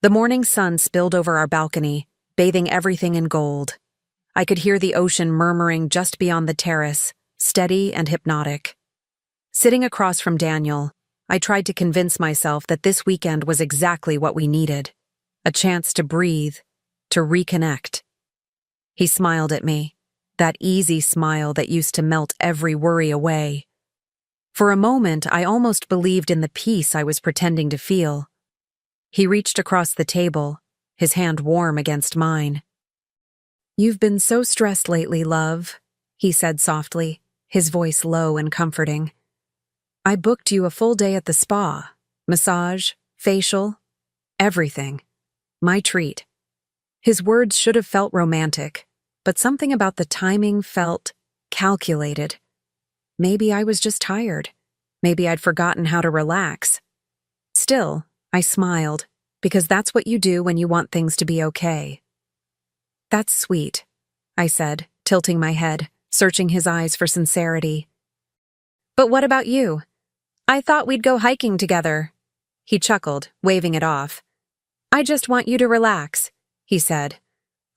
The morning sun spilled over our balcony, bathing everything in gold. I could hear the ocean murmuring just beyond the terrace, steady and hypnotic. Sitting across from Daniel, I tried to convince myself that this weekend was exactly what we needed. A chance to breathe, to reconnect. He smiled at me, that easy smile that used to melt every worry away. For a moment, I almost believed in the peace I was pretending to feel. He reached across the table, his hand warm against mine. "You've been so stressed lately, love," he said softly, his voice low and comforting. "I booked you a full day at the spa. Massage, facial, everything. My treat." His words should have felt romantic, but something about the timing felt calculated. Maybe I was just tired. Maybe I'd forgotten how to relax. Still, I smiled, because that's what you do when you want things to be okay. "That's sweet," I said, tilting my head, searching his eyes for sincerity. "But what about you? I thought we'd go hiking together." He chuckled, waving it off. "I just want you to relax," he said.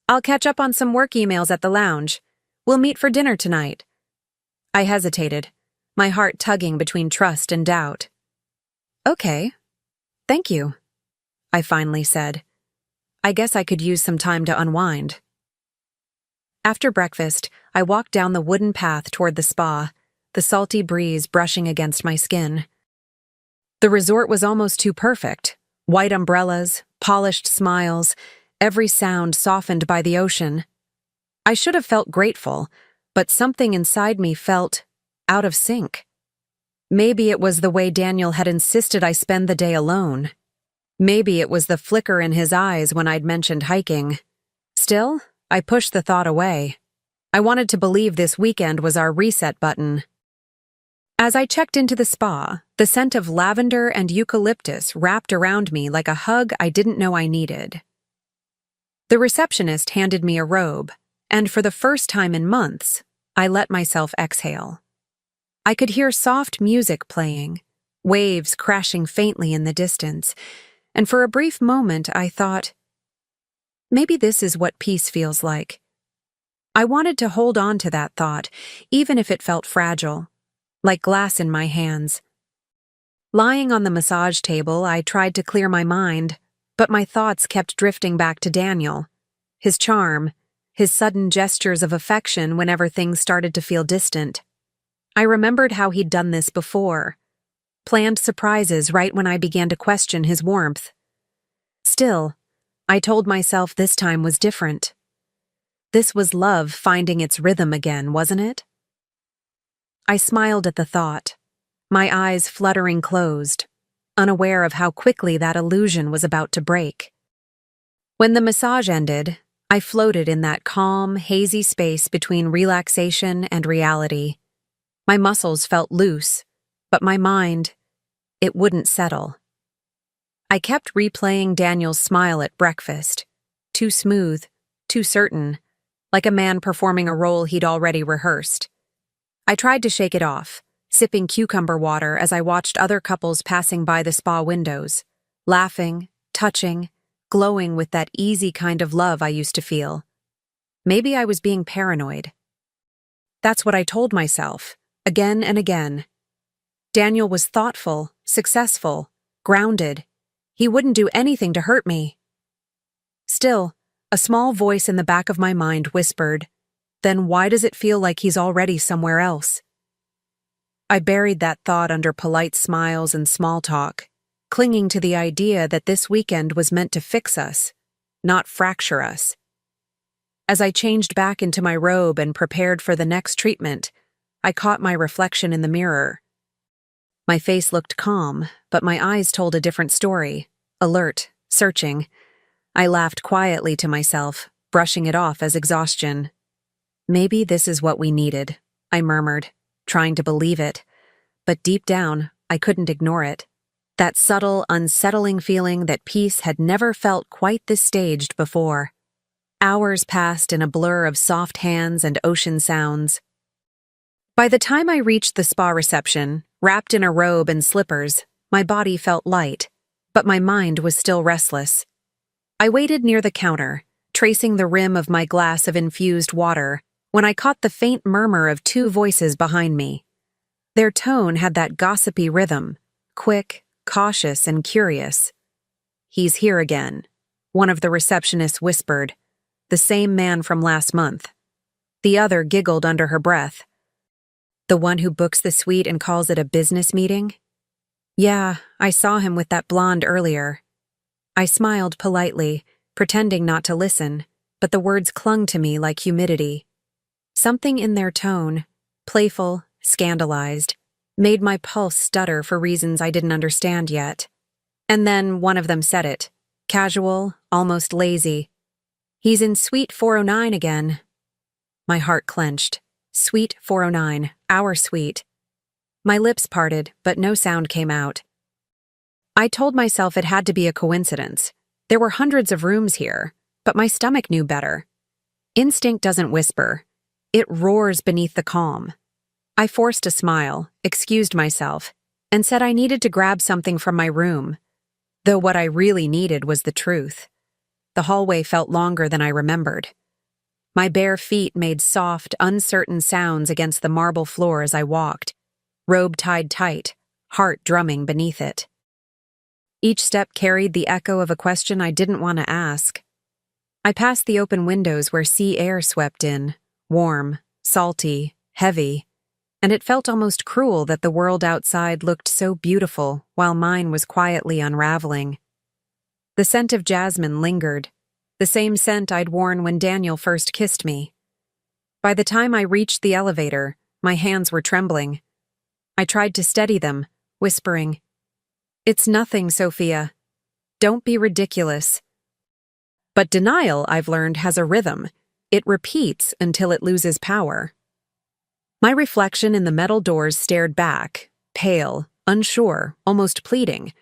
"I'll catch up on some work emails at the lounge. We'll meet for dinner tonight." I hesitated, my heart tugging between trust and doubt. "Okay. Thank you," I finally said. I guess I could use some time to unwind. After breakfast, I walked down the wooden path toward the spa, the salty breeze brushing against my skin. The resort was almost too perfect. White umbrellas, polished smiles, every sound softened by the ocean. I should have felt grateful, but something inside me felt out of sync. Maybe it was the way Daniel had insisted I spend the day alone. Maybe it was the flicker in his eyes when I'd mentioned hiking. Still, I pushed the thought away. I wanted to believe this weekend was our reset button. As I checked into the spa, the scent of lavender and eucalyptus wrapped around me like a hug I didn't know I needed. The receptionist handed me a robe, and for the first time in months, I let myself exhale. I could hear soft music playing, waves crashing faintly in the distance, and for a brief moment I thought, maybe this is what peace feels like. I wanted to hold on to that thought, even if it felt fragile, like glass in my hands. Lying on the massage table, I tried to clear my mind, but my thoughts kept drifting back to Daniel, his charm, his sudden gestures of affection whenever things started to feel distant. I remembered how he'd done this before, planned surprises right when I began to question his warmth. Still, I told myself this time was different. This was love finding its rhythm again, wasn't it? I smiled at the thought, my eyes fluttering closed, unaware of how quickly that illusion was about to break. When the massage ended, I floated in that calm, hazy space between relaxation and reality. My muscles felt loose, but my mind, it wouldn't settle. I kept replaying Daniel's smile at breakfast, too smooth, too certain, like a man performing a role he'd already rehearsed. I tried to shake it off, sipping cucumber water as I watched other couples passing by the spa windows, laughing, touching, glowing with that easy kind of love I used to feel. Maybe I was being paranoid. That's what I told myself, again and again. Daniel was thoughtful, successful, grounded. He wouldn't do anything to hurt me. Still, a small voice in the back of my mind whispered, "Then why does it feel like he's already somewhere else?" I buried that thought under polite smiles and small talk, clinging to the idea that this weekend was meant to fix us, not fracture us. As I changed back into my robe and prepared for the next treatment, I caught my reflection in the mirror. My face looked calm, but my eyes told a different story, alert, searching. I laughed quietly to myself, brushing it off as exhaustion. Maybe this is what we needed, I murmured, trying to believe it. But deep down, I couldn't ignore it. That subtle, unsettling feeling that peace had never felt quite this staged before. Hours passed in a blur of soft hands and ocean sounds. By the time I reached the spa reception, wrapped in a robe and slippers, my body felt light, but my mind was still restless. I waited near the counter, tracing the rim of my glass of infused water, when I caught the faint murmur of two voices behind me. Their tone had that gossipy rhythm, quick, cautious, and curious. "He's here again," one of the receptionists whispered. "The same man from last month." The other giggled under her breath. "The one who books the suite and calls it a business meeting?" "Yeah, I saw him with that blonde earlier." I smiled politely, pretending not to listen, but the words clung to me like humidity. Something in their tone, playful, scandalized, made my pulse stutter for reasons I didn't understand yet. And then one of them said it, casual, almost lazy. "He's in Suite 409 again." My heart clenched. Suite 409, our suite. My lips parted, but no sound came out. I told myself it had to be a coincidence. There were hundreds of rooms here, but my stomach knew better. Instinct doesn't whisper. It roars beneath the calm. I forced a smile, excused myself, and said I needed to grab something from my room, though what I really needed was the truth. The hallway felt longer than I remembered. My bare feet made soft, uncertain sounds against the marble floor as I walked, robe tied tight, heart drumming beneath it. Each step carried the echo of a question I didn't want to ask. I passed the open windows where sea air swept in, warm, salty, heavy, and it felt almost cruel that the world outside looked so beautiful while mine was quietly unraveling. The scent of jasmine lingered, the same scent I'd worn when Daniel first kissed me. By the time I reached the elevator, my hands were trembling. I tried to steady them, whispering, "It's nothing, Sophia. Don't be ridiculous." But denial, I've learned, has a rhythm. It repeats until it loses power. My reflection in the metal doors stared back, pale, unsure, almost pleading.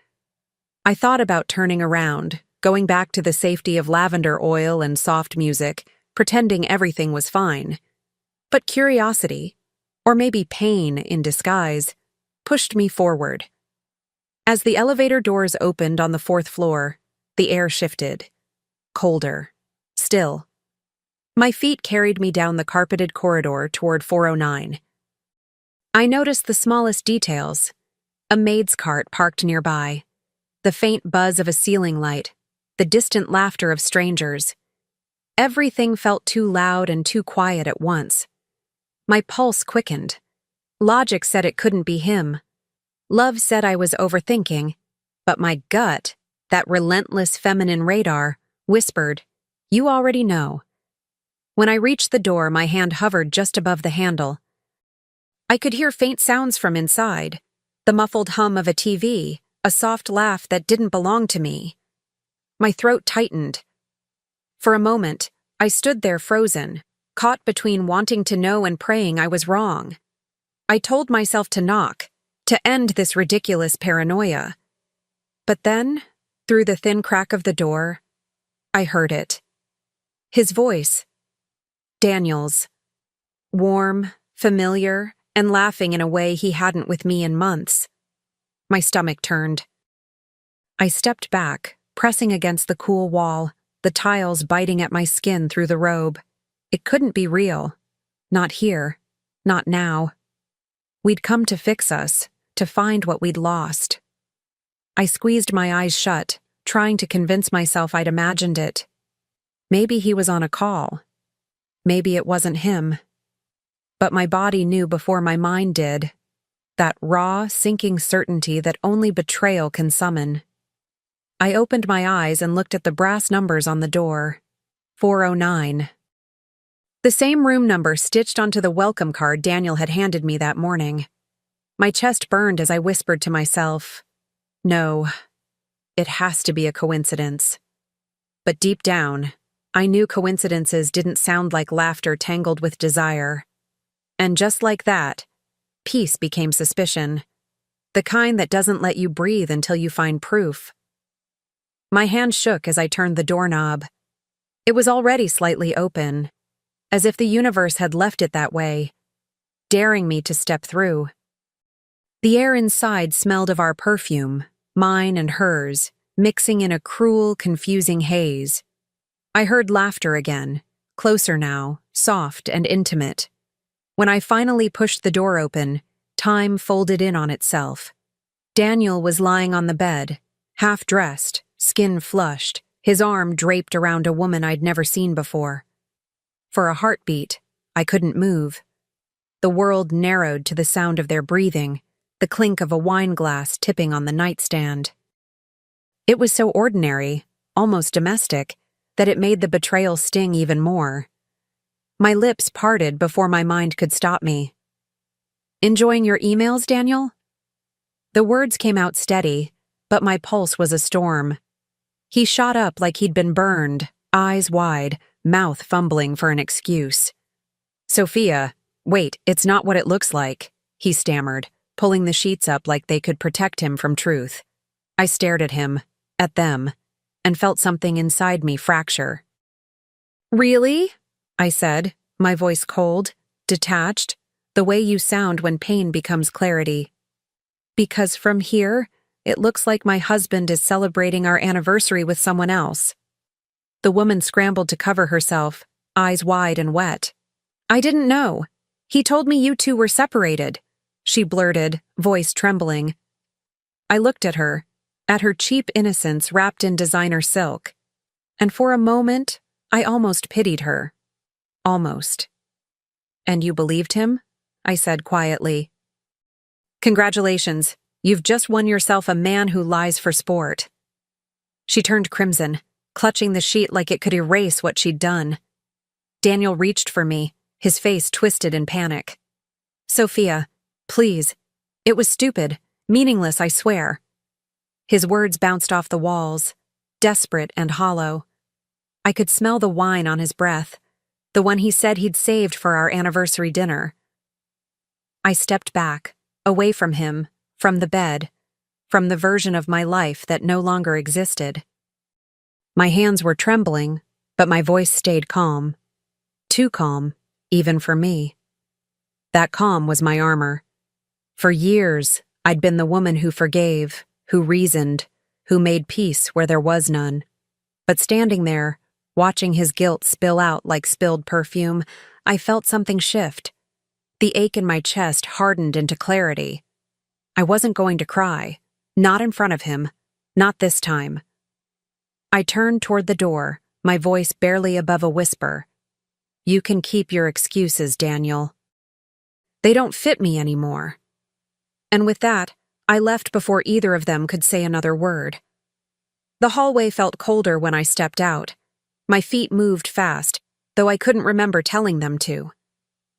I thought about turning around, going back to the safety of lavender oil and soft music, pretending everything was fine. But curiosity, or maybe pain in disguise, pushed me forward. As the elevator doors opened on the 4th floor, the air shifted. Colder. Still. My feet carried me down the carpeted corridor toward 409. I noticed the smallest details. A maid's cart parked nearby. The faint buzz of a ceiling light. The distant laughter of strangers. Everything felt too loud and too quiet at once. My pulse quickened. Logic said it couldn't be him. Love said I was overthinking, but my gut, that relentless feminine radar, whispered, "You already know." When I reached the door, my hand hovered just above the handle. I could hear faint sounds from inside, the muffled hum of a TV, a soft laugh that didn't belong to me. My throat tightened. For a moment, I stood there frozen, caught between wanting to know and praying I was wrong. I told myself to knock, to end this ridiculous paranoia. But then, through the thin crack of the door, I heard it. His voice. Daniel's. Warm, familiar, and laughing in a way he hadn't with me in months. My stomach turned. I stepped back, pressing against the cool wall, the tiles biting at my skin through the robe. It couldn't be real. Not here. Not now. We'd come to fix us, to find what we'd lost. I squeezed my eyes shut, trying to convince myself I'd imagined it. Maybe he was on a call. Maybe it wasn't him. But my body knew before my mind did. That raw, sinking certainty that only betrayal can summon. I opened my eyes and looked at the brass numbers on the door. 409. The same room number stitched onto the welcome card Daniel had handed me that morning. My chest burned as I whispered to myself, "No, it has to be a coincidence." But deep down, I knew coincidences didn't sound like laughter tangled with desire. And just like that, peace became suspicion. The kind that doesn't let you breathe until you find proof. My hand shook as I turned the doorknob. It was already slightly open, as if the universe had left it that way, daring me to step through. The air inside smelled of our perfume, mine and hers, mixing in a cruel, confusing haze. I heard laughter again, closer now, soft and intimate. When I finally pushed the door open, time folded in on itself. Daniel was lying on the bed, half-dressed, skin flushed, his arm draped around a woman I'd never seen before. For a heartbeat, I couldn't move. The world narrowed to the sound of their breathing, the clink of a wine glass tipping on the nightstand. It was so ordinary, almost domestic, that it made the betrayal sting even more. My lips parted before my mind could stop me. "Enjoying your emails, Daniel?" The words came out steady, but my pulse was a storm. He shot up like he'd been burned, eyes wide, mouth fumbling for an excuse. "Sophia, wait, it's not what it looks like," he stammered, pulling the sheets up like they could protect him from truth. I stared at him, at them, and felt something inside me fracture. "Really?" I said, my voice cold, detached, the way you sound when pain becomes clarity. "Because from here, it looks like my husband is celebrating our anniversary with someone else." The woman scrambled to cover herself, eyes wide and wet. "I didn't know. He told me you two were separated," she blurted, voice trembling. I looked at her cheap innocence wrapped in designer silk, and for a moment, I almost pitied her. Almost. "And you believed him?" I said quietly. "Congratulations, you've just won yourself a man who lies for sport." She turned crimson, clutching the sheet like it could erase what she'd done. Daniel reached for me, his face twisted in panic. "Sophia, please. It was stupid, meaningless, I swear." His words bounced off the walls, desperate and hollow. I could smell the wine on his breath, the one he said he'd saved for our anniversary dinner. I stepped back, away from him, from the bed, from the version of my life that no longer existed. My hands were trembling, but my voice stayed calm. Too calm, even for me. That calm was my armor. For years, I'd been the woman who forgave, who reasoned, who made peace where there was none. But standing there, watching his guilt spill out like spilled perfume, I felt something shift. The ache in my chest hardened into clarity. I wasn't going to cry. Not in front of him. Not this time. I turned toward the door, my voice barely above a whisper. "You can keep your excuses, Daniel. They don't fit me anymore." And with that, I left before either of them could say another word. The hallway felt colder when I stepped out. My feet moved fast, though I couldn't remember telling them to.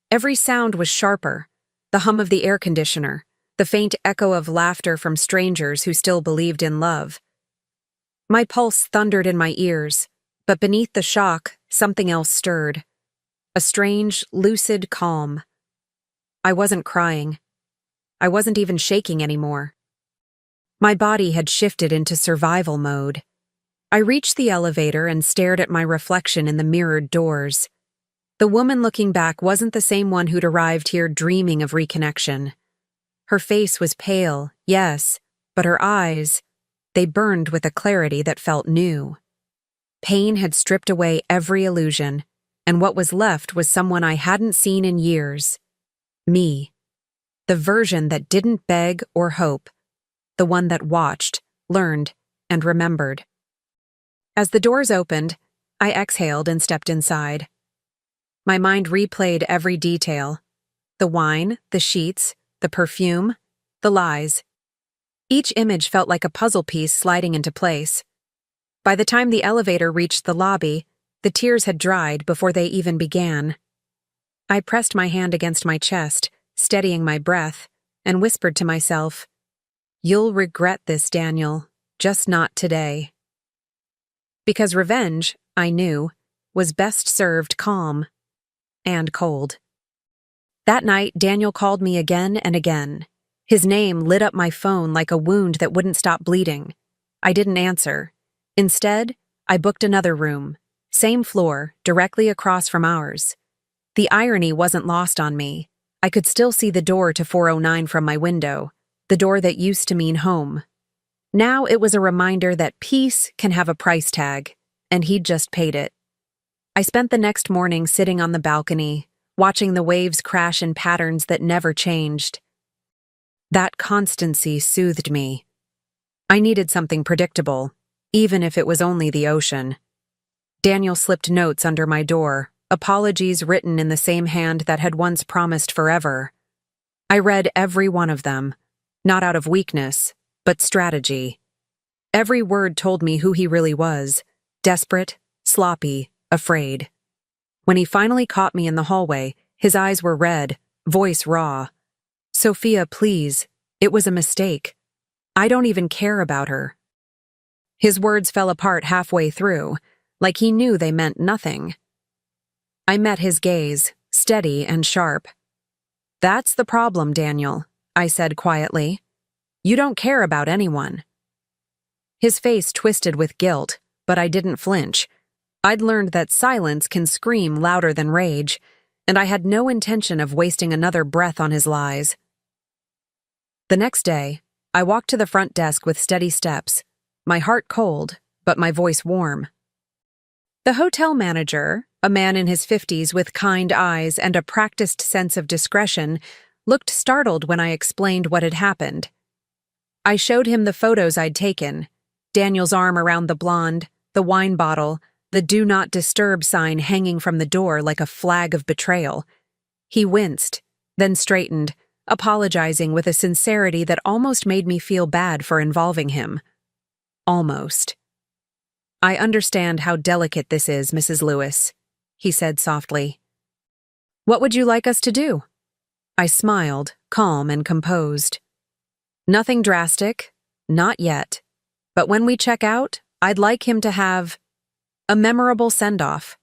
Every sound was sharper: the hum of the air conditioner, the faint echo of laughter from strangers who still believed in love. My pulse thundered in my ears, but beneath the shock, something else stirred. A strange, lucid calm. I wasn't crying. I wasn't even shaking anymore. My body had shifted into survival mode. I reached the elevator and stared at my reflection in the mirrored doors. The woman looking back wasn't the same one who'd arrived here dreaming of reconnection. Her face was pale, yes, but her eyes, they burned with a clarity that felt new. Pain had stripped away every illusion, and what was left was someone I hadn't seen in years. Me. The version that didn't beg or hope. The one that watched, learned, and remembered. As the doors opened, I exhaled and stepped inside. My mind replayed every detail. The wine, the sheets, the perfume, the lies. Each image felt like a puzzle piece sliding into place. By the time the elevator reached the lobby, the tears had dried before they even began. I pressed my hand against my chest, steadying my breath, and whispered to myself, "You'll regret this, Daniel, just not today." Because revenge, I knew, was best served calm and cold. That night, Daniel called me again and again. His name lit up my phone like a wound that wouldn't stop bleeding. I didn't answer. Instead, I booked another room, same floor, directly across from ours. The irony wasn't lost on me. I could still see the door to 409 from my window, the door that used to mean home. Now it was a reminder that peace can have a price tag, and he'd just paid it. I spent the next morning sitting on the balcony, watching the waves crash in patterns that never changed. That constancy soothed me. I needed something predictable, even if it was only the ocean. Daniel slipped notes under my door, apologies written in the same hand that had once promised forever. I read every one of them, not out of weakness, but strategy. Every word told me who he really was: desperate, sloppy, afraid. When he finally caught me in the hallway, his eyes were red, voice raw. "Sophia, please, it was a mistake. I don't even care about her." His words fell apart halfway through, like he knew they meant nothing. I met his gaze, steady and sharp. "That's the problem, Daniel," I said quietly. "You don't care about anyone." His face twisted with guilt, but I didn't flinch. I'd learned that silence can scream louder than rage, and I had no intention of wasting another breath on his lies. The next day, I walked to the front desk with steady steps, my heart cold, but my voice warm. The hotel manager, a man in his 50s with kind eyes and a practiced sense of discretion, looked startled when I explained what had happened. I showed him the photos I'd taken: Daniel's arm around the blonde, the wine bottle, the "Do Not Disturb" sign hanging from the door like a flag of betrayal. He winced, then straightened, apologizing with a sincerity that almost made me feel bad for involving him. Almost. "I understand how delicate this is, Mrs. Lewis," he said softly. "What would you like us to do?" I smiled, calm and composed. "Nothing drastic, not yet. But when we check out, I'd like him to have a memorable send-off."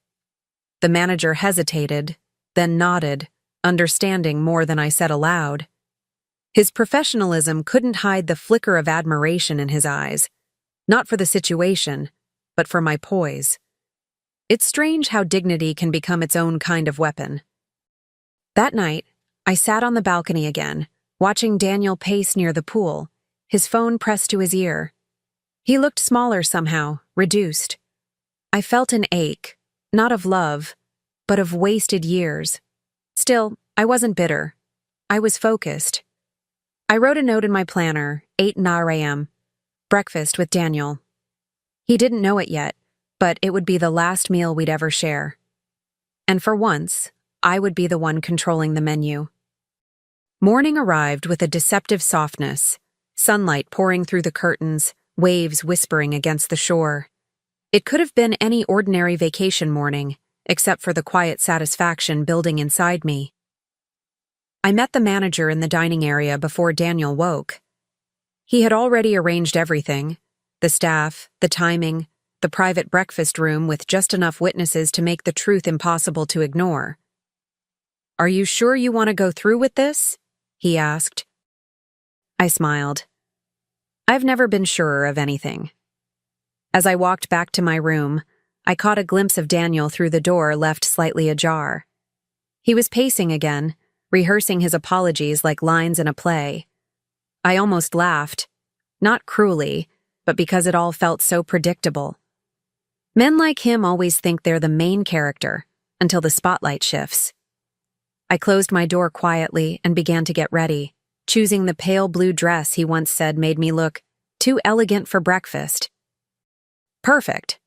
The manager hesitated, then nodded, understanding more than I said aloud. His professionalism couldn't hide the flicker of admiration in his eyes, not for the situation, but for my poise. It's strange how dignity can become its own kind of weapon. That night, I sat on the balcony again, watching Daniel pace near the pool, his phone pressed to his ear. He looked smaller somehow, reduced. I felt an ache, not of love, but of wasted years. Still, I wasn't bitter. I was focused. I wrote a note in my planner, 8:09 a.m., breakfast with Daniel. He didn't know it yet, but it would be the last meal we'd ever share. And for once, I would be the one controlling the menu. Morning arrived with a deceptive softness, sunlight pouring through the curtains, waves whispering against the shore. It could have been any ordinary vacation morning, except for the quiet satisfaction building inside me. I met the manager in the dining area before Daniel woke. He had already arranged everything: the staff, the timing, the private breakfast room with just enough witnesses to make the truth impossible to ignore. "Are you sure you want to go through with this?" he asked. I smiled. I've never been surer of anything. As I walked back to my room, I caught a glimpse of Daniel through the door left slightly ajar. He was pacing again, rehearsing his apologies like lines in a play. I almost laughed, not cruelly, but because it all felt so predictable. Men like him always think they're the main character, until the spotlight shifts. I closed my door quietly and began to get ready, choosing the pale blue dress he once said made me look too elegant for breakfast. Perfect.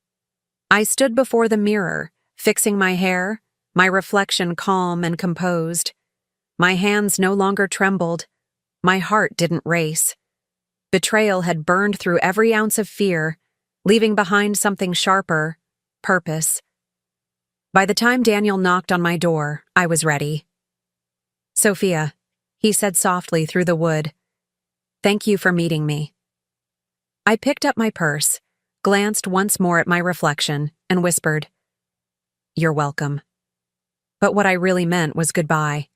I stood before the mirror, fixing my hair, my reflection calm and composed. My hands no longer trembled. My heart didn't race. Betrayal had burned through every ounce of fear, leaving behind something sharper: purpose. By the time Daniel knocked on my door, I was ready. "Sophia," he said softly through the wood, "thank you for meeting me." I picked up my purse, glanced once more at my reflection, and whispered, "You're welcome." But what I really meant was goodbye.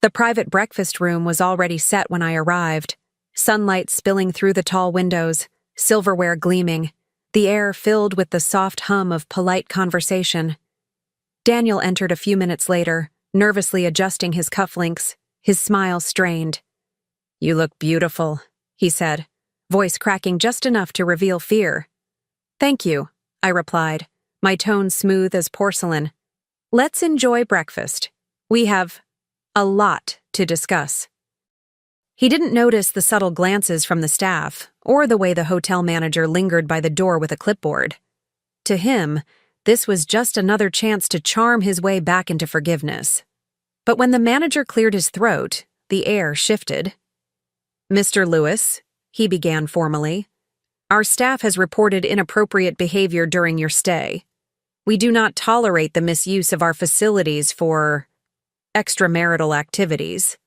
The private breakfast room was already set when I arrived, sunlight spilling through the tall windows, silverware gleaming, the air filled with the soft hum of polite conversation. Daniel entered a few minutes later, nervously adjusting his cufflinks, his smile strained. "You look beautiful," he said, voice cracking just enough to reveal fear. "Thank you," I replied, my tone smooth as porcelain. "Let's enjoy breakfast. We have a lot to discuss." He didn't notice the subtle glances from the staff, or the way the hotel manager lingered by the door with a clipboard. To him, this was just another chance to charm his way back into forgiveness. But when the manager cleared his throat, the air shifted. "Mr. Lewis," he began formally, "our staff has reported inappropriate behavior during your stay. We do not tolerate the misuse of our facilities for extramarital activities."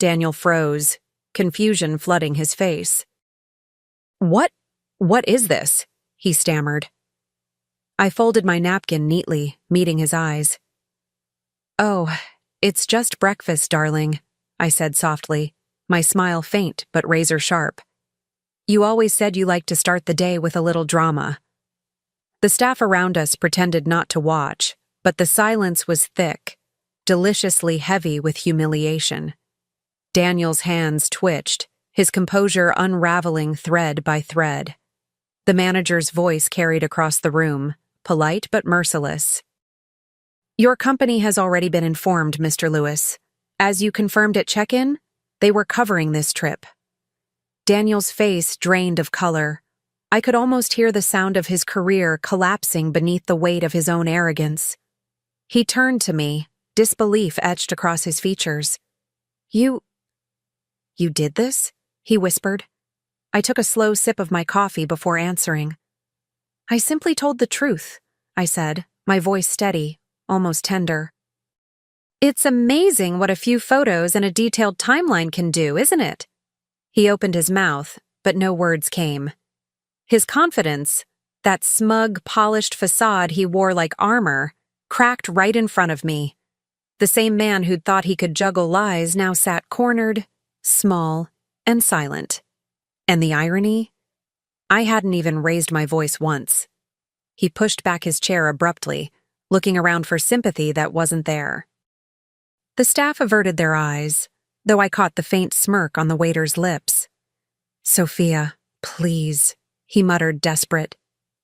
Daniel froze, confusion flooding his face. What is this?" he stammered. I folded my napkin neatly, meeting his eyes. "Oh, it's just breakfast, darling," I said softly, my smile faint but razor sharp. "You always said you liked to start the day with a little drama." The staff around us pretended not to watch, but the silence was thick, deliciously heavy with humiliation. Daniel's hands twitched, his composure unraveling thread by thread. The manager's voice carried across the room, polite but merciless. "Your company has already been informed, Mr. Lewis. As you confirmed at check-in, they were covering this trip." Daniel's face drained of color. I could almost hear the sound of his career collapsing beneath the weight of his own arrogance. He turned to me, disbelief etched across his features. You did this?" he whispered. I took a slow sip of my coffee before answering. "I simply told the truth," I said, my voice steady, almost tender. "It's amazing what a few photos and a detailed timeline can do, isn't it?" He opened his mouth, but no words came. His confidence, that smug, polished facade he wore like armor, cracked right in front of me. The same man who'd thought he could juggle lies now sat cornered, small, and silent. And the irony? I hadn't even raised my voice once. He pushed back his chair abruptly, looking around for sympathy that wasn't there. The staff averted their eyes, though I caught the faint smirk on the waiter's lips. "Sophia, please," he muttered, desperate.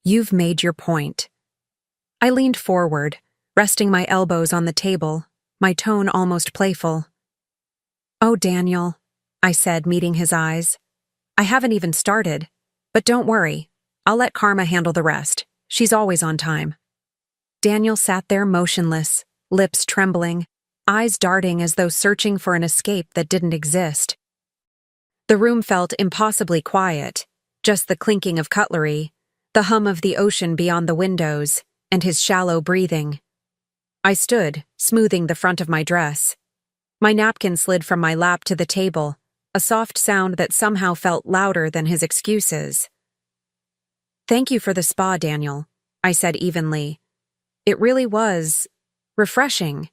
"You've made your point." I leaned forward, resting my elbows on the table, my tone almost playful. "Oh, Daniel," I said, meeting his eyes. "I haven't even started, but don't worry. I'll let Karma handle the rest. She's always on time." Daniel sat there motionless, lips trembling, eyes darting as though searching for an escape that didn't exist. The room felt impossibly quiet, just the clinking of cutlery, the hum of the ocean beyond the windows, and his shallow breathing. I stood, smoothing the front of my dress. My napkin slid from my lap to the table, a soft sound that somehow felt louder than his excuses. "Thank you for the spa, Daniel," I said evenly. "It really was refreshing."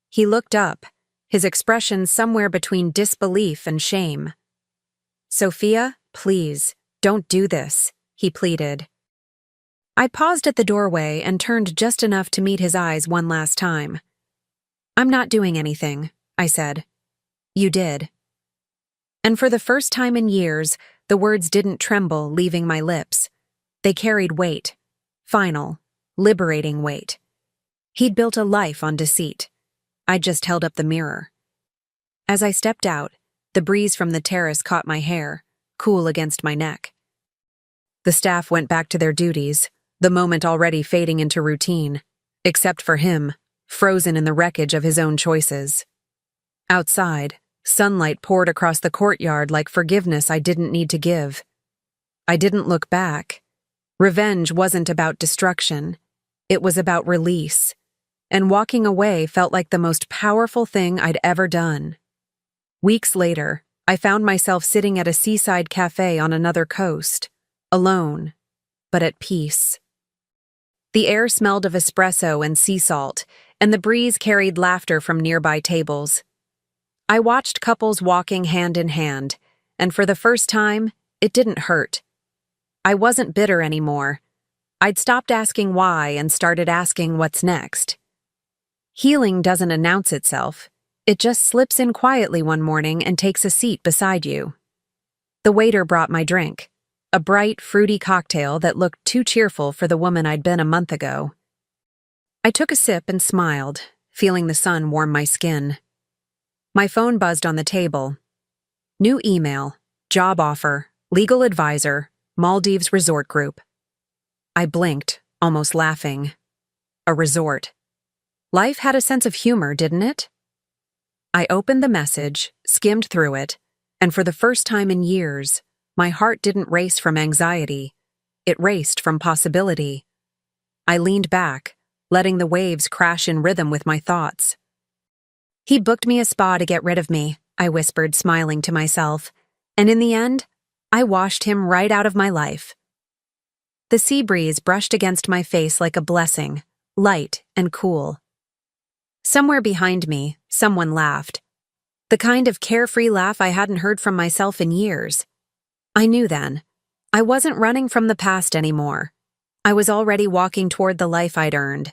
He looked up, his expression somewhere between disbelief and shame. "Sophia, please, don't do this," he pleaded. I paused at the doorway and turned just enough to meet his eyes one last time. "I'm not doing anything," I said. "You did." And for the first time in years, the words didn't tremble, leaving my lips. They carried weight. Final, liberating weight. He'd built a life on deceit. I just held up the mirror. As I stepped out, the breeze from the terrace caught my hair, cool against my neck. The staff went back to their duties, the moment already fading into routine, except for him, frozen in the wreckage of his own choices. Outside, sunlight poured across the courtyard like forgiveness I didn't need to give. I didn't look back. Revenge wasn't about destruction. It was about release. And walking away felt like the most powerful thing I'd ever done. Weeks later, I found myself sitting at a seaside cafe on another coast, alone, but at peace. The air smelled of espresso and sea salt, and the breeze carried laughter from nearby tables. I watched couples walking hand in hand, and for the first time, it didn't hurt. I wasn't bitter anymore. I'd stopped asking why and started asking what's next. Healing doesn't announce itself. It just slips in quietly one morning and takes a seat beside you. The waiter brought my drink, a bright, fruity cocktail that looked too cheerful for the woman I'd been a month ago. I took a sip and smiled, feeling the sun warm my skin. My phone buzzed on the table. New email, job offer, legal advisor, Maldives Resort Group. I blinked, almost laughing. A resort. Life had a sense of humor, didn't it? I opened the message, skimmed through it, and for the first time in years, my heart didn't race from anxiety. It raced from possibility. I leaned back, letting the waves crash in rhythm with my thoughts. He booked me a spa to get rid of me, I whispered, smiling to myself, and in the end, I washed him right out of my life. The sea breeze brushed against my face like a blessing, light and cool. Somewhere behind me, someone laughed. The kind of carefree laugh I hadn't heard from myself in years. I knew then. I wasn't running from the past anymore. I was already walking toward the life I'd earned,